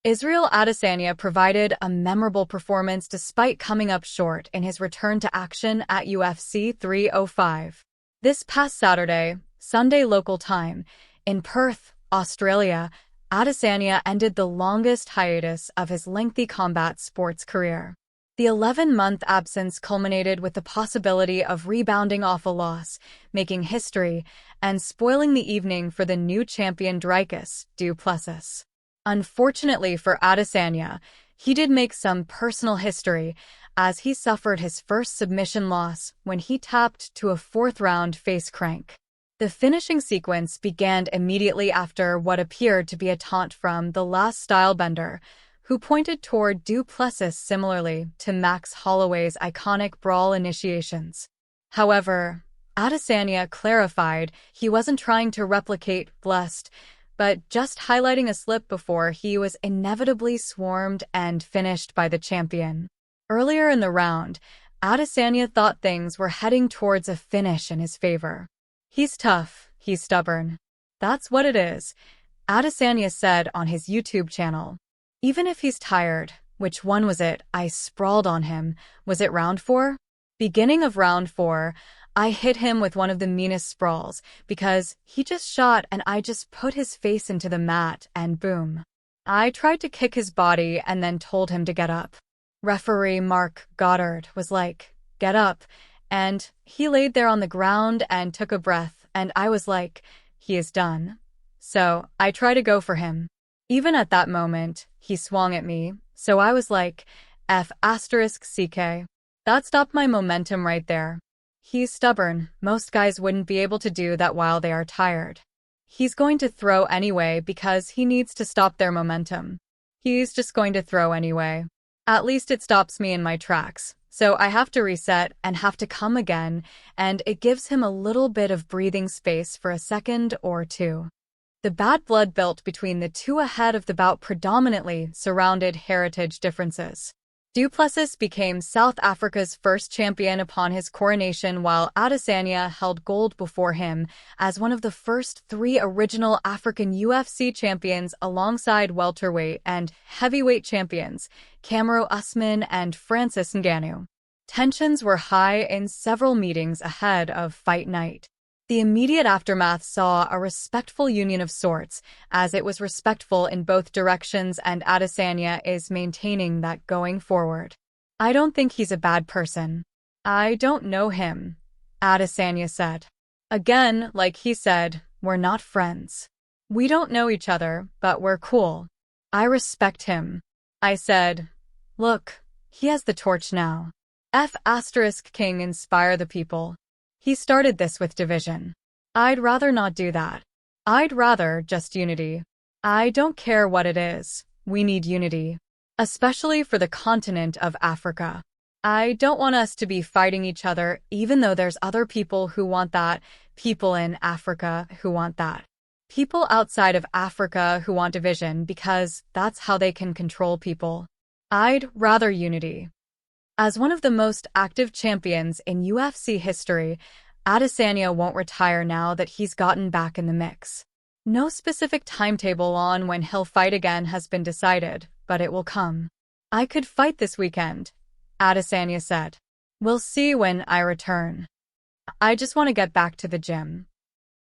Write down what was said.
Israel Adesanya provided a memorable performance despite coming up short in his return to action at UFC 305. This past Saturday, Sunday local time, in Perth, Australia, Adesanya ended the longest hiatus of his lengthy combat sports career. The 11-month absence culminated with the possibility of rebounding off a loss, making history, and spoiling the evening for the new champion Dricus du Plessis. Unfortunately for Adesanya, he did make some personal history as he suffered his first submission loss when he tapped to a fourth-round face crank. The finishing sequence began immediately after what appeared to be a taunt from the last stylebender, who pointed toward du Plessis similarly to Max Holloway's iconic brawl initiations. However, Adesanya clarified he wasn't trying to replicate Blessed, but just highlighting a slip before he was inevitably swarmed and finished by the champion. Earlier in the round, Adesanya thought things were heading towards a finish in his favor. "He's tough, he's stubborn. That's what it is," Adesanya said on his YouTube channel. "Even if he's tired, which one was it? I sprawled on him. Was it round 4? Beginning of round 4, I hit him with one of the meanest sprawls because he just shot and I just put his face into the mat and boom. I tried to kick his body and then told him to get up. Referee Mark Goddard was like, 'Get up,' and he laid there on the ground and took a breath and I was like, 'He is done.' So I tried to go for him. Even at that moment, he swung at me, so I was like, F***CK. That stopped my momentum right there. He's stubborn. Most guys wouldn't be able to do that while they are tired. He's going to throw anyway because he needs to stop their momentum. He's just going to throw anyway. At least it stops me in my tracks, so I have to reset and have to come again, and it gives him a little bit of breathing space for a second or two." The bad blood built between the two ahead of the bout predominantly surrounded heritage differences. Du Plessis became South Africa's first champion upon his coronation, while Adesanya held gold before him as one of the first 3 original African UFC champions alongside welterweight and heavyweight champions Kamaru Usman and Francis Ngannou. Tensions were high in several meetings ahead of fight night. The immediate aftermath saw a respectful union of sorts, as it was respectful in both directions, and Adesanya is maintaining that going forward. "I don't think he's a bad person. I don't know him," Adesanya said. "Again, like he said, we're not friends. We don't know each other, but we're cool. I respect him." I said, "Look, he has the torch now. F***king inspire the people. He started this with division. I'd rather not do that. I'd rather just unity. I don't care what it is. We need unity. Especially for the continent of Africa. I don't want us to be fighting each other, even though there's other people who want that, people in Africa who want that. People outside of Africa who want division because that's how they can control people. I'd rather unity." As one of the most active champions in UFC history, Adesanya won't retire now that he's gotten back in the mix. No specific timetable on when he'll fight again has been decided, but it will come. "I could fight this weekend," Adesanya said. "We'll see when I return. I just want to get back to the gym."